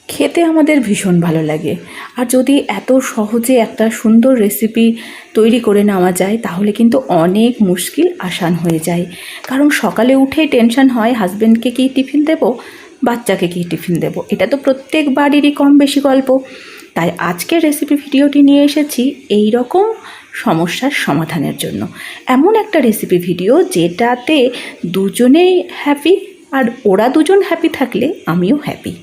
খেতে আমাদের ভীষণ ভালো লাগে। আর যদি এত সহজে একটা সুন্দর রেসিপি তৈরি করে নেওয়া যায় তাহলে কিন্তু অনেক মুশকিল আসান হয়ে যায়। কারণ সকালে উঠেই টেনশন হয় হাজব্যান্ডকে কী টিফিন দেবো, বাচ্চাকে কী টিফিন দেবো। এটা তো প্রত্যেক বাড়িরই কম বেশি গল্প। তাই আজকের রেসিপি ভিডিওটি নিয়ে এসেছি এই রকম সমস্যার সমাধানের জন্য। এমন একটা রেসিপি ভিডিও যেটাতে দুজনেই হ্যাপি, আর ওরা দুজন হ্যাপি থাকলে আমিও হ্যাপি।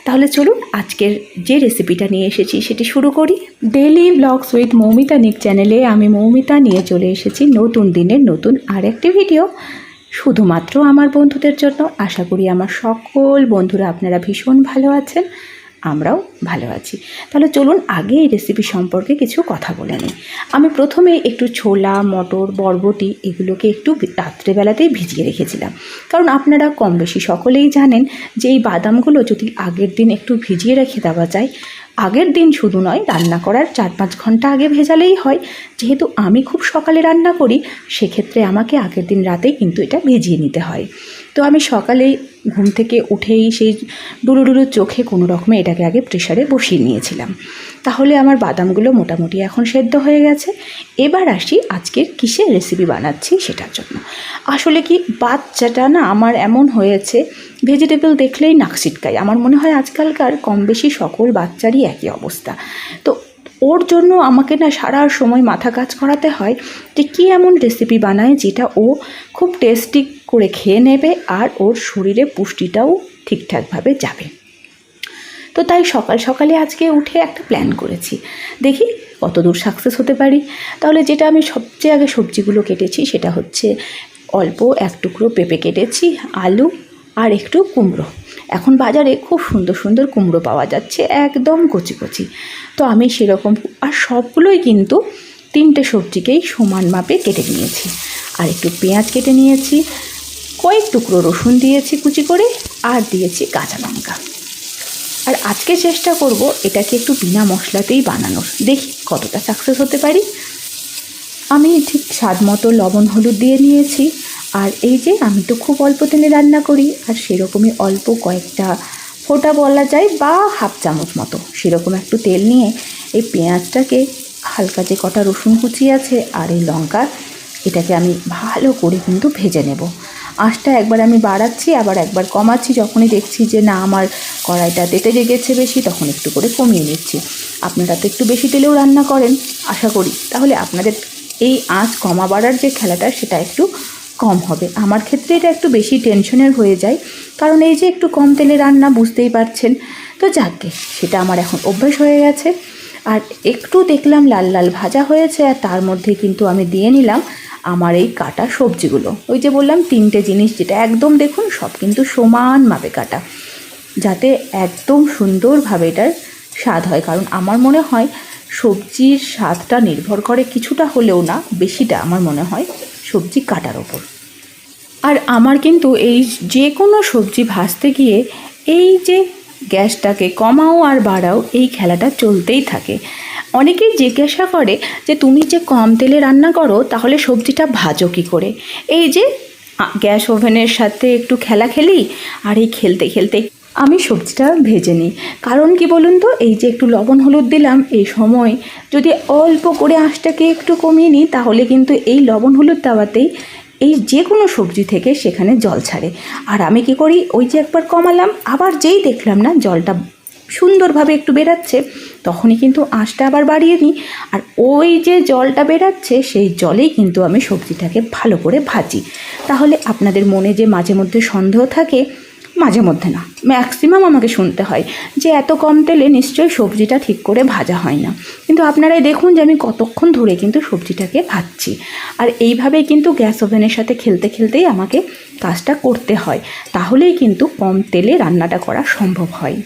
তাহলে চলুন আজকের যে রেসিপিটা নিয়ে এসেছি সেটি শুরু করি। ডেইলি ব্লগস উইথ মৌমিতা নিক চ্যানেলে আমি মৌমিতা নিয়ে চলে এসেছি নতুন দিনের নতুন আরেকটি ভিডিও, শুধুমাত্র আমার বন্ধুদের জন্য। আশা করি আমার সকল বন্ধুরা আপনারা ভীষণ ভালো আছেন, আমরাও ভালো আছি। তাহলে চলুন আগে এই রেসিপি সম্পর্কে কিছু কথা বলে নিই। আমি প্রথমে একটু ছোলা, মটর, বরবটি এগুলোকে একটু রাত্রেবেলাতেই ভিজিয়ে রেখেছিলাম। কারণ আপনারা কম বেশি সকলেই জানেন যে এই বাদামগুলো যদি আগের দিন একটু ভিজিয়ে রেখে দেওয়া যায়, আগের দিন শুধু নয়, রান্না করার 4-5 ঘন্টা আগে ভেজালেই হয়। যেহেতু আমি খুব সকালে রান্না করি, সেক্ষেত্রে আমাকে আগের দিন রাতেই কিন্তু এটা ভিজিয়ে নিতে হয়। তো আমি সকালেই ঘুম থেকে উঠেই সেই ডুরুডুরু চোখে কোনো রকমে এটাকে আগে প্রেশারে বসিয়ে নিয়েছিলাম। তাহলে আমার বাদামগুলো মোটামুটি এখন সেদ্ধ হয়ে গেছে। এবার আসি আজকের কিসের রেসিপি বানাচ্ছি সেটার জন্য। আসলে কি, বাচ্চাটা না আমার এমন হয়েছে, ভেজিটেবল দেখলেই নাক ছিটকায়। আমার মনে হয় আজকালকার কম বেশি সকল বাচ্চারই একই অবস্থা। তো ওর জন্য আমাকে না সারা সময় মাথা কাজ করাতে হয় যে কী এমন রেসিপি বানায় যেটা ও খুব টেস্টি করে খেয়ে নেবে আর ওর শরীরে পুষ্টিটাও ঠিকঠাকভাবে যাবে। তো তাই সকাল সকালে আজকে উঠে একটা প্ল্যান করেছি, দেখি কতদূর সাকসেস হতে পারি। তাহলে যেটা আমি সবচেয়ে আগে সবজিগুলো কেটেছি সেটা হচ্ছে অল্প এক টুকরো পেঁপে কেটেছি, আলু আর একটু কুমড়ো। এখন বাজারে খুব সুন্দর সুন্দর কুমড়ো পাওয়া যাচ্ছে, একদম কচি কচি। তো আমি সেরকম, আর সবগুলোই কিন্তু 3টে সবজিকেই সমান মাপে কেটে নিয়েছি। আর একটু পেঁয়াজ কেটে নিয়েছি, কয়েক টুকরো রসুন দিয়েছি কুচি করে, আর দিয়েছি কাঁচা লঙ্কা। আর আজকে চেষ্টা করব এটাকে একটু বিনা মশলাতেই বানানোর, দেখি কতটা সাকসেস হতে পারি। আমি ঠিক স্বাদ মতো লবণ হলুদ দিয়ে নিয়েছি। আর এই যে আমি তো খুব অল্প তেলে রান্না করি, আর সেরকমই অল্প কয়েকটা ফোঁটা বলা যায় বা হাফ চামচ মতো সেরকম একটু তেল নিয়ে এই পেঁয়াজটাকে, হালকা যে কটা রসুন কুচি আছে আর এই লঙ্কা, এটাকে আমি ভালো করে কিন্তু ভেজে নেব। আঁচটা একবার আমি বাড়াচ্ছি, আবার একবার কমাচ্ছি। যখনই দেখছি যে না আমার কড়াইটা তেতে লেগেছে বেশি, তখন একটু করে কমিয়ে নিচ্ছি। আপনারা তো একটু বেশি তেলেও রান্না করেন আশা করি, তাহলে আপনাদের এই আঁচ কমা বাড়ার যে খেলাটা সেটা একটু কম হবে। আমার ক্ষেত্রে এটা একটু বেশি টেনশনের হয়ে যায়, কারণ এই যে একটু কম তেলে রান্না, বুঝতেই পারছেন। তো যাকে, সেটা আমার এখন অভ্যাস হয়ে গেছে। আর একটু দেখলাম লাল লাল ভাজা হয়েছে, আর তার মধ্যে কিন্তু আমি দিয়ে নিলাম আমার এই কাটা সবজিগুলো। ওই যে বললাম 3টে জিনিস, যেটা একদম দেখুন সব কিন্তু সমান মাপে কাটা, যাতে একদম সুন্দরভাবে এটার স্বাদ হয়। কারণ আমার মনে হয় সবজির স্বাদটা নির্ভর করে কিছুটা হলেও না, বেশিটা আমার মনে হয় সবজি কাটার ওপর। আর আমার কিন্তু এই যে কোনো সবজি ভাজতে গিয়ে এই যে গ্যাসটাকে কমাও আর বাড়াও, এই খেলাটা চলতেই থাকে। অনেকেই জিজ্ঞাসা করে যে তুমি যে কম তেলে রান্না করো তাহলে সবজিটা ভাজো কী করে। এই যে গ্যাস ওভেনের সাথে একটু খেলা খেলি, আর এই খেলতে খেলতে আমি সবজিটা ভেজে নিই। কারণ কি বলুন তো, এই যে একটু লবণ হলুদ দিলাম, এই সময় যদি অল্প করে আঁচটাকে একটু কমিয়ে নিই, তাহলে কিন্তু এই লবণ হলুদ দেওয়াতেই এই যে কোনো সবজি থেকে সেখানে জল ছাড়ে। আর আমি কি করি, ওই যে একবার কমালাম, আবার যেই দেখলাম না জলটা সুন্দরভাবে একটু বেরাচ্ছে, তখনই কিন্তু আঁচটা আবার বাড়িয়ে নিই। আর ওই যে জলটা বেরাচ্ছে সেই জলেই কিন্তু আমি সবজিটাকে ভালো করে ভাজি। তাহলে আপনাদের মনে যে মাঝে মধ্যে সন্দেহ থাকে, মাঝে মধ্যে না, ম্যাক্সিমাম আমাকে শুনতে হয় যে এত কম তেলে নিশ্চয়ই সবজিটা ঠিক করে ভাজা হয় না। কিন্তু আপনারাই দেখুন যে আমি কতক্ষণ ধরে কিন্তু সবজিটাকে ভাজছি। আর এইভাবেই কিন্তু গ্যাস ওভেনের সাথে খেলতে খেলতেই আমাকে কাজটা করতে হয়, তাহলেই কিন্তু কম তেলে রান্নাটা করা সম্ভব হয়।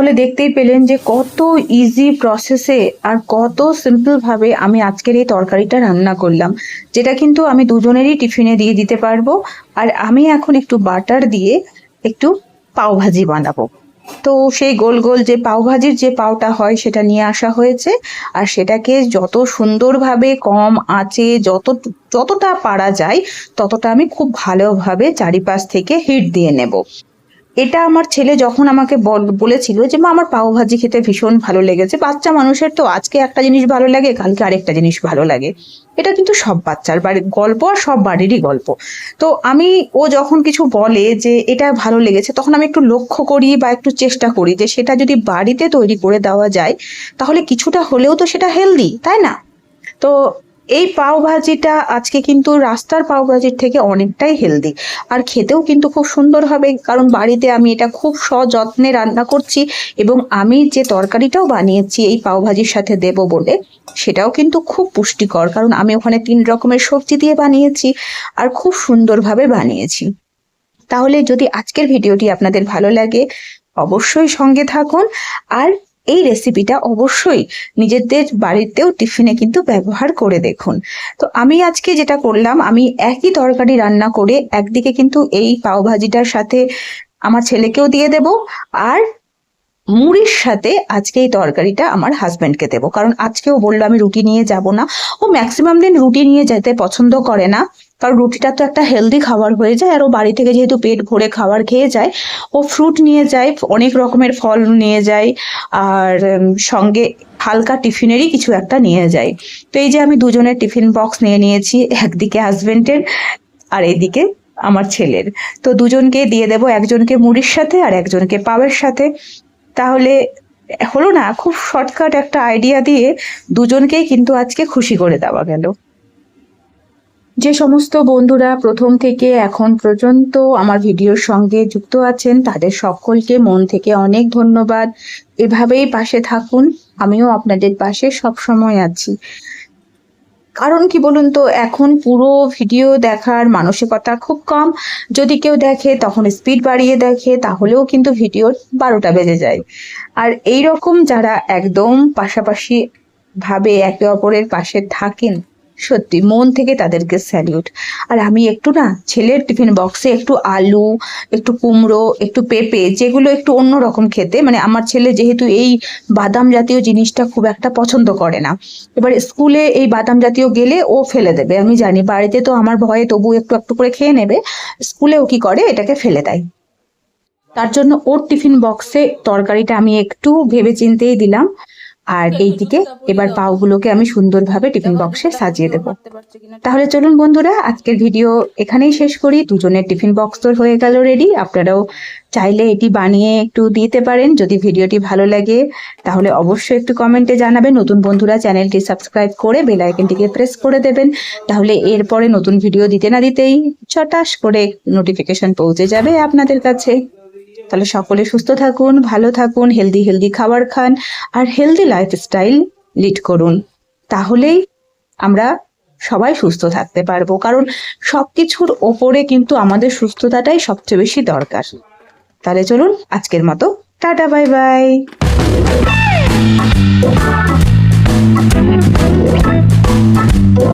তাহলে দেখতেই পেলেন যে কত ইজি প্রসেসে আর কত সিম্পলভাবে আমি আজকের এই তরকারিটা রান্না করলাম, যেটা কিন্তু আমি দুজনেরই টিফিনে দিয়ে দিতে পারবো। আর আমি এখন একটু বাটার দিয়ে একটু পাও ভাজি বানাবো। তো সেই গোল গোল যে পাও ভাজির যে পাওটা হয় সেটা নিয়ে আসা হয়েছে, আর সেটাকে যত সুন্দরভাবে কম আঁচে যতটা পারা যায় ততটা আমি খুব ভালোভাবে চারিপাশ থেকে হিট দিয়ে নেব। এটা আমার ছেলে যখন আমাকে বলেছিল যে মা আমার পাও ভাজি খেতে ভীষণ ভালো লেগেছে, বাচ্চা মানুষের তো আজকে একটা জিনিস ভালো লাগে কালকে আরেকটা জিনিস ভালো লাগে, এটা কিন্তু সব বাচ্চার বাড়ির গল্প আর সব বাড়িরই গল্প। তো আমি ও যখন কিছু বলে যে এটা ভালো লেগেছে তখন আমি একটু লক্ষ্য করি বা একটু চেষ্টা করি যে সেটা যদি বাড়িতে তৈরি করে দেওয়া যায় তাহলে কিছুটা হলেও তো সেটা হেলদি, তাই না? তো এই পাও ভাজিটা আজকে কিন্তু রাস্তার পাও ভাজির থেকে অনেকটাই হেলদি, আর খেতেও কিন্তু খুব সুন্দর হবে, কারণ বাড়িতে আমি এটা খুব সযত্নে রান্না করছি এবং আমি যে তরকারিটাও বানিয়েছি এই পাও ভাজির সাথে দেব বলে সেটাও কিন্তু খুব পুষ্টিকর, কারণ আমি ওখানে 3 রকমের সবজি দিয়ে বানিয়েছি আর খুব সুন্দরভাবে বানিয়েছি। তাহলে যদি আজকের ভিডিওটি আপনাদের ভালো লাগে অবশ্যই সঙ্গে থাকুন, আর এই রেসিপিটা অবশ্যই নিজেদের বাড়িতেও টিফিনে কিন্তু ব্যবহার করে দেখুন। তো আমি আজকে যেটা করলাম, আমি একই তরকারি রান্না করে একদিকে কিন্তু এই পাও ভাজিটার সাথে আমার ছেলেকেও দিয়ে দেব, আর মুড়ির সাথে আজকে এই তরকারিটা আমার হাজবেন্ডকে দেবো, কারণ আজকেও বললো আমি রুটি নিয়ে যাব না। ও ম্যাক্সিমাম দিন রুটি নিয়ে যেতে পছন্দ করে না, কারণ রুটিটা তো একটা হেলদি খাবার হয়ে যায়, আর ও বাড়ি থেকে যেহেতু পেট ভরে খাবার খেয়ে যায়, ও ফ্রুট নিয়ে যায়, অনেক রকমের ফল নিয়ে যায়, আর সঙ্গে হালকা টিফিনেরই কিছু একটা নিয়ে যায়। তো এই যে আমি দুজনের টিফিন বক্স নিয়ে নিয়েছি, একদিকে হাজবেন্ডের আর এইদিকে আমার ছেলের। তো দুজনকে দিয়ে দেবো, একজনকে মুড়ির সাথে আর একজনকে পাওয়ের সাথে। তাহলে হলো না, খুব শর্টকাট একটা আইডিয়া দিয়ে দুজনকেই কিন্তু আজকে খুশি করে দেওয়া গেল। যে সমস্ত বন্ধুরা প্রথম থেকে এখন পর্যন্ত আমার ভিডিওর সঙ্গে যুক্ত আছেন তাদের সকলকে মন থেকে অনেক ধন্যবাদ। এভাবেই পাশে থাকুন, আমিও আপনাদের পাশে সব সময় আছি। কারণ কি বলুন তো, এখন পুরো ভিডিও দেখার মানসিকতা খুব কম, যদি কেউ দেখে তখন স্পিড বাড়িয়ে দেখে, তাহলেও কিন্তু ভিডিওর 12টা বেজে যায়। আর এই রকম যারা একদম পাশাপাশি ভাবে একে অপরের পাশে থাকেন, সত্যি মন থেকে তাদেরকে স্যালিউট। আর আমি একটু না ছেলের টিফিন বক্সে একটু আলু, একটু কুমড়ো, একটু পেঁপে, যেগুলো একটু অন্যরকম খেতে, মানে আমার ছেলে যেহেতু এই বাদাম জাতীয় জিনিসটা খুব একটা পছন্দ করে না, এবার স্কুলে এই বাদাম জাতীয় গেলে ও ফেলে দেবে আমি জানি, বাড়িতে তো আমার ভয়ে তবু একটু একটু করে খেয়ে নেবে, স্কুলে ও কি করে এটাকে ফেলে দেয়। তার জন্য ওর টিফিন বক্সে তরকারিটা আমি একটু ভেবে চিন্তেই দিলাম, আর এইদিকে এবার পাউগুলোকে আমি সুন্দরভাবে টিফিন বক্সে সাজিয়ে দেবো। তাহলে চলুন বন্ধুরা, আজকের ভিডিও এখানেই শেষ করি। দুজনের টিফিন বক্স তো হয়ে গেল রেডি, আপনারাও চাইলে এটি বানিয়ে একটু দিতে পারেন। যদি ভিডিওটি ভালো লাগে তাহলে অবশ্যই একটু কমেন্টে জানাবেন। নতুন বন্ধুরা চ্যানেলটি সাবস্ক্রাইব করে বেল আইকনটিকে প্রেস করে দেবেন, তাহলে এরপরে নতুন ভিডিও দিতে না দিতেই চটাস করে নোটিফিকেশন পৌঁছে যাবে আপনাদের কাছে। তাহলে সকলে সুস্থ থাকুন, ভালো থাকুন, হেলদি খাবার খান আর হেলদি লাইফস্টাইল লিড করুন, তাহলেই আমরা সবাই সুস্থ থাকতে পারবো, কারণ সবকিছুর ওপরে কিন্তু আমাদের সুস্থতাটাই সবচেয়ে বেশি দরকার। তাহলে চলুন আজকের মতো টাটা, বাই বাই।